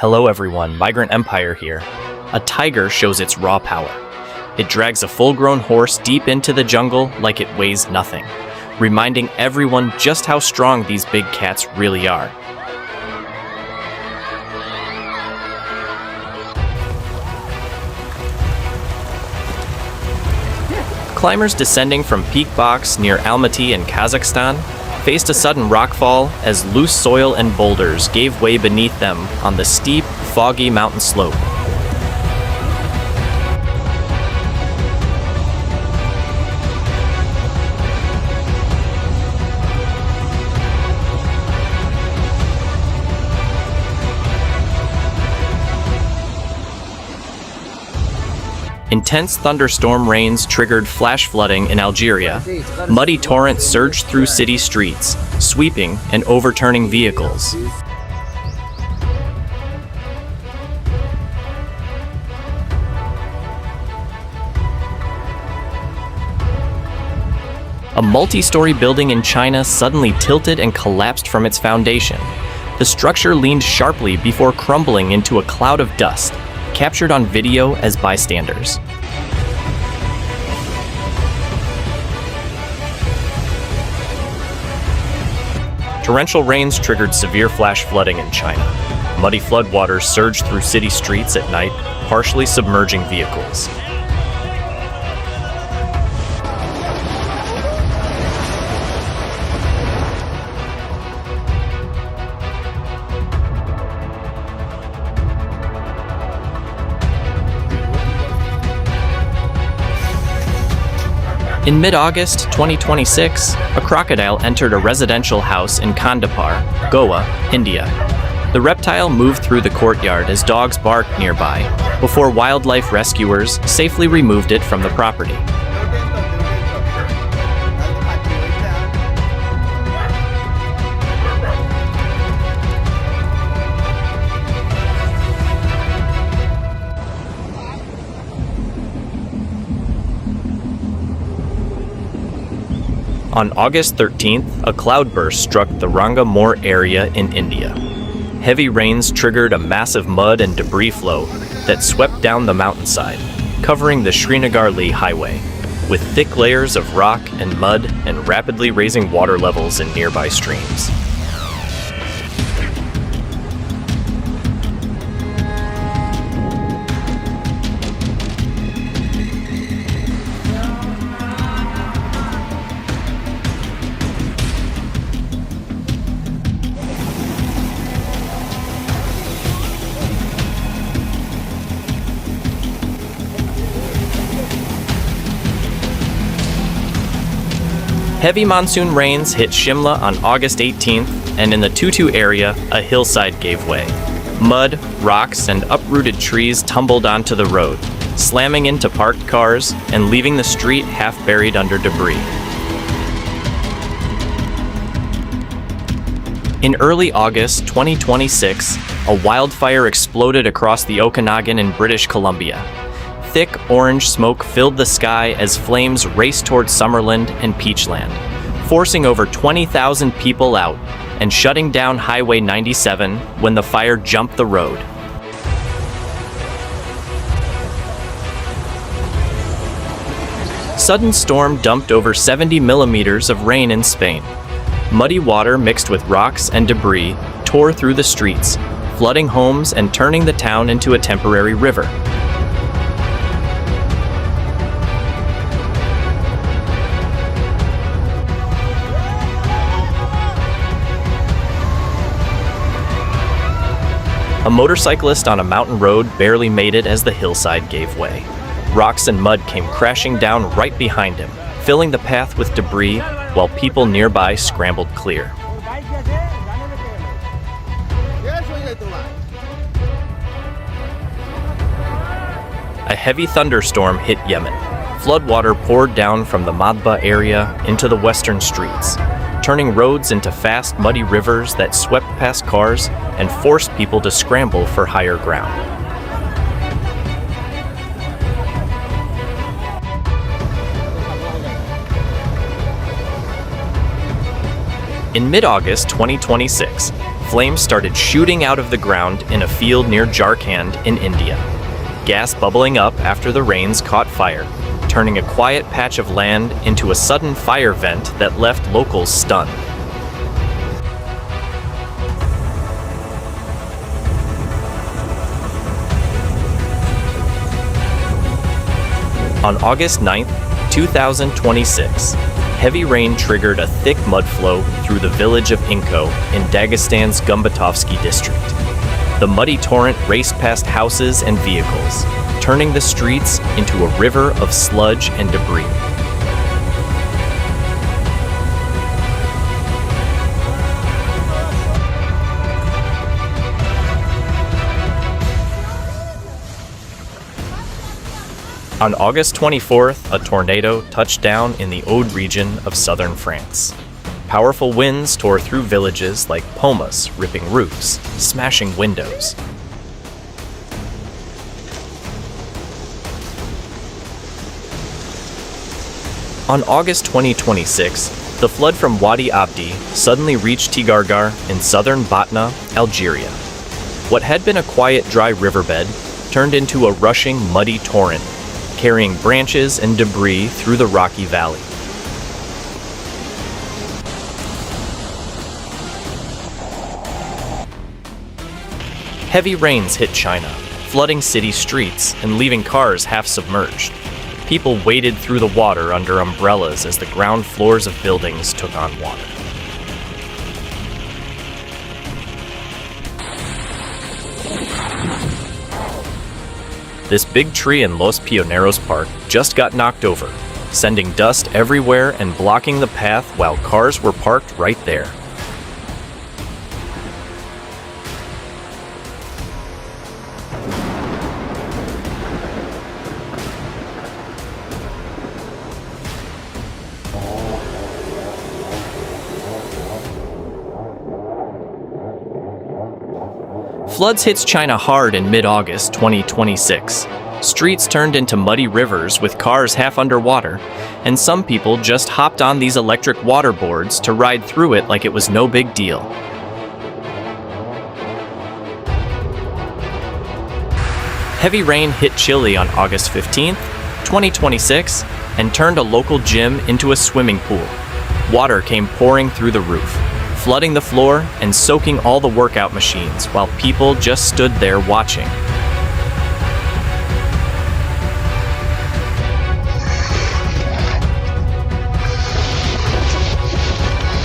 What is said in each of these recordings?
Hello everyone, Migrant Empire here. A tiger shows its raw power. It drags a full-grown horse deep into the jungle like it weighs nothing, reminding everyone just how strong these big cats really are. Climbers descending from Peak Box near Almaty in Kazakhstan faced a sudden rockfall as loose soil and boulders gave way beneath them on the steep, foggy mountain slope. Intense thunderstorm rains triggered flash flooding in Algeria. Muddy torrents surged through city streets, sweeping and overturning vehicles. A multi-story building in China suddenly tilted and collapsed from its foundation. The structure leaned sharply before crumbling into a cloud of dust, captured on video as bystanders. Torrential rains triggered severe flash flooding in China. Muddy floodwaters surged through city streets at night, partially submerging vehicles. In mid-August 2026, a crocodile entered a residential house in Kandapar, Goa, India. The reptile moved through the courtyard as dogs barked nearby, before wildlife rescuers safely removed it from the property. On August 13th, a cloudburst struck the Rangamore area in India. Heavy rains triggered a massive mud and debris flow that swept down the mountainside, covering the Srinagar-Leh highway, with thick layers of rock and mud and rapidly raising water levels in nearby streams. Heavy monsoon rains hit Shimla on August 18th, and in the Tutu area, a hillside gave way. Mud, rocks, and uprooted trees tumbled onto the road, slamming into parked cars and leaving the street half buried under debris. In early August 2026, a wildfire exploded across the Okanagan in British Columbia. Thick orange smoke filled the sky as flames raced towards Summerland and Peachland, forcing over 20,000 people out and shutting down Highway 97 when the fire jumped the road. Sudden storm dumped over 70 millimeters of rain in Spain. Muddy water mixed with rocks and debris tore through the streets, flooding homes and turning the town into a temporary river. A motorcyclist on a mountain road barely made it as the hillside gave way. Rocks and mud came crashing down right behind him, filling the path with debris while people nearby scrambled clear. A heavy thunderstorm hit Yemen. Floodwater poured down from the Madba area into the western streets, turning roads into fast, muddy rivers that swept past cars and forced people to scramble for higher ground. In mid-August 2026, flames started shooting out of the ground in a field near Jharkhand in India. Gas bubbling up after the rains caught fire, turning a quiet patch of land into a sudden fire vent that left locals stunned. On August 9, 2026, heavy rain triggered a thick mud flow through the village of Inko in Dagestan's Gumbatovsky district. The muddy torrent raced past houses and vehicles, turning the streets into a river of sludge and debris. On August 24th, a tornado touched down in the Aude region of southern France. Powerful winds tore through villages like Pomas, ripping roofs, smashing windows. On August 2026, the flood from Wadi Abdi suddenly reached Tigargar in southern Batna, Algeria. What had been a quiet, dry riverbed turned into a rushing, muddy torrent, carrying branches and debris through the rocky valley. Heavy rains hit China, flooding city streets and leaving cars half submerged. People waded through the water under umbrellas as the ground floors of buildings took on water. This big tree in Los Pioneros Park just got knocked over, sending dust everywhere and blocking the path while cars were parked right there. Floods hits China hard in mid-August 2026. Streets turned into muddy rivers with cars half underwater, and some people just hopped on these electric water boards to ride through it like it was no big deal. Heavy rain hit Chile on August 15th, 2026, and turned a local gym into a swimming pool. Water came pouring through the roof, flooding the floor and soaking all the workout machines while people just stood there watching.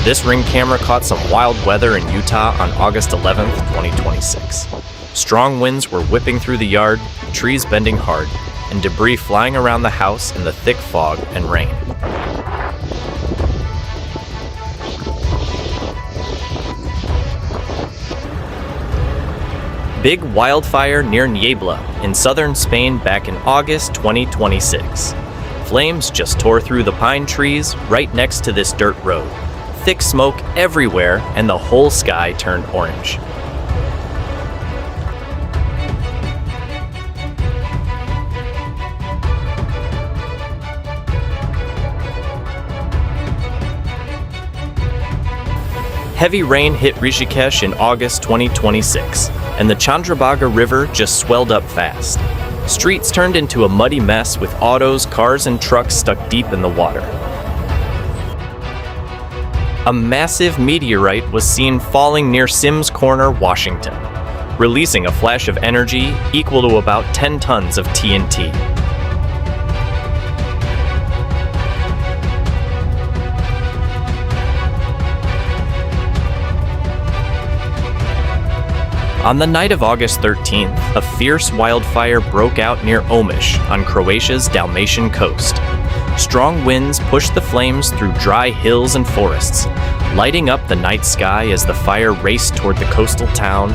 This Ring camera caught some wild weather in Utah on August 11th, 2026. Strong winds were whipping through the yard, trees bending hard, and debris flying around the house in the thick fog and rain. Big wildfire near Niebla in southern Spain back in August 2026. Flames just tore through the pine trees right next to this dirt road. Thick smoke everywhere and the whole sky turned orange. Heavy rain hit Rishikesh in August 2026, and the Chandrabhaga River just swelled up fast. Streets turned into a muddy mess with autos, cars, and trucks stuck deep in the water. A massive meteorite was seen falling near Sims Corner, Washington, releasing a flash of energy equal to about 10 tons of TNT. On the night of August 13th, a fierce wildfire broke out near Omiš on Croatia's Dalmatian coast. Strong winds pushed the flames through dry hills and forests, lighting up the night sky as the fire raced toward the coastal town.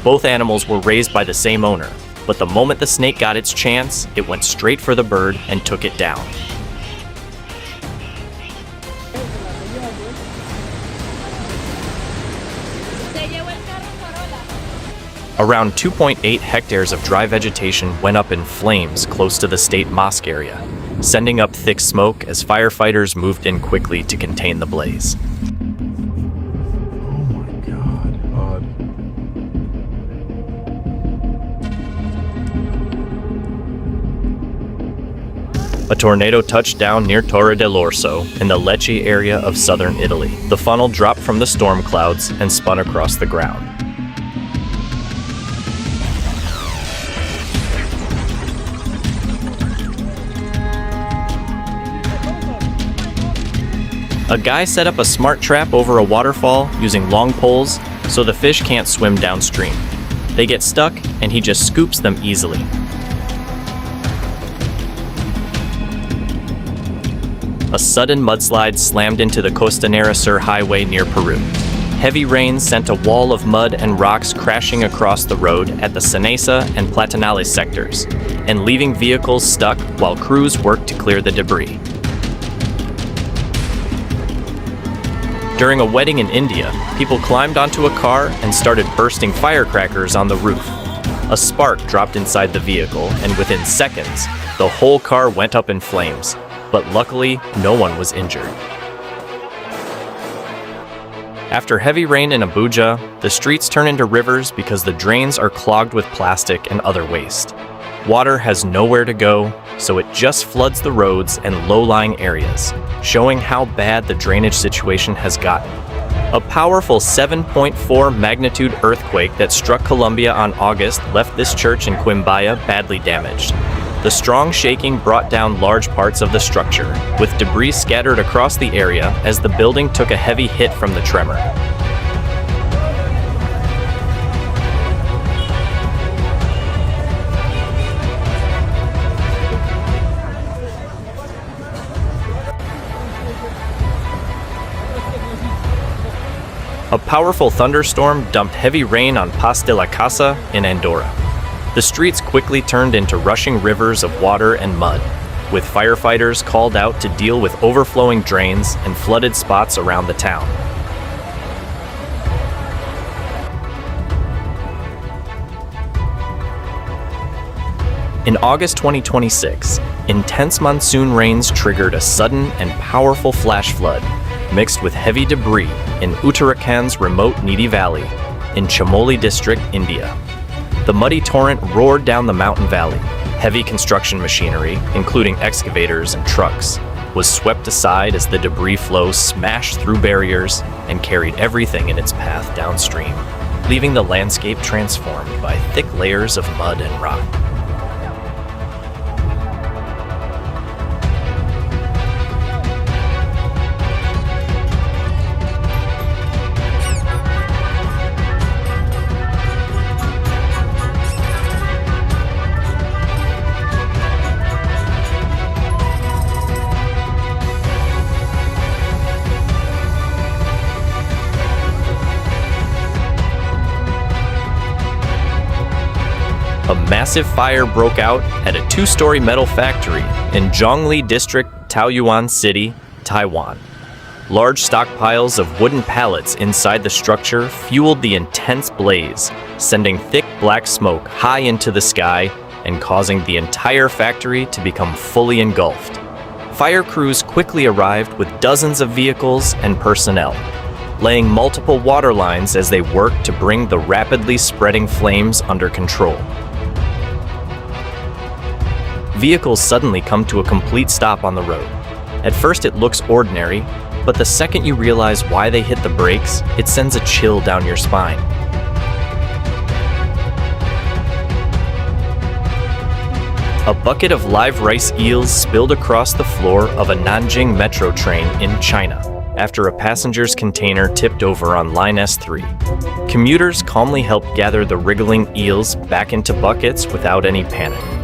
Both animals were raised by the same owner, but the moment the snake got its chance, it went straight for the bird and took it down. Around 2.8 hectares of dry vegetation went up in flames close to the state mosque area, sending up thick smoke as firefighters moved in quickly to contain the blaze. Oh my God. A tornado touched down near Torre dell'Orso in the Lecce area of southern Italy. The funnel dropped from the storm clouds and spun across the ground. A guy set up a smart trap over a waterfall using long poles so the fish can't swim downstream. They get stuck and he just scoops them easily. A sudden mudslide slammed into the Costanera Sur highway near Peru. Heavy rain sent a wall of mud and rocks crashing across the road at the Sanesa and Platanales sectors, and leaving vehicles stuck while crews worked to clear the debris. During a wedding in India, people climbed onto a car and started bursting firecrackers on the roof. A spark dropped inside the vehicle, and within seconds, the whole car went up in flames. But luckily, no one was injured. After heavy rain in Abuja, the streets turn into rivers because the drains are clogged with plastic and other waste. Water has nowhere to go, so it just floods the roads and low-lying areas, showing how bad the drainage situation has gotten. A powerful 7.4 magnitude earthquake that struck Colombia on August left this church in Quimbaya badly damaged. The strong shaking brought down large parts of the structure, with debris scattered across the area as the building took a heavy hit from the tremor. A powerful thunderstorm dumped heavy rain on Pas de la Casa in Andorra. The streets quickly turned into rushing rivers of water and mud, with firefighters called out to deal with overflowing drains and flooded spots around the town. In August 2026, intense monsoon rains triggered a sudden and powerful flash flood, mixed with heavy debris in Uttarakhand's remote Nidi Valley in Chamoli district, India. The muddy torrent roared down the mountain valley. Heavy construction machinery, including excavators and trucks, was swept aside as the debris flow smashed through barriers and carried everything in its path downstream, leaving the landscape transformed by thick layers of mud and rock. A massive fire broke out at a two-story metal factory in Zhongli District, Taoyuan City, Taiwan. Large stockpiles of wooden pallets inside the structure fueled the intense blaze, sending thick black smoke high into the sky and causing the entire factory to become fully engulfed. Fire crews quickly arrived with dozens of vehicles and personnel, laying multiple water lines as they worked to bring the rapidly spreading flames under control. Vehicles suddenly come to a complete stop on the road. At first it looks ordinary, but the second you realize why they hit the brakes, it sends a chill down your spine. A bucket of live rice eels spilled across the floor of a Nanjing metro train in China after a passenger's container tipped over on line S3. Commuters calmly helped gather the wriggling eels back into buckets without any panic.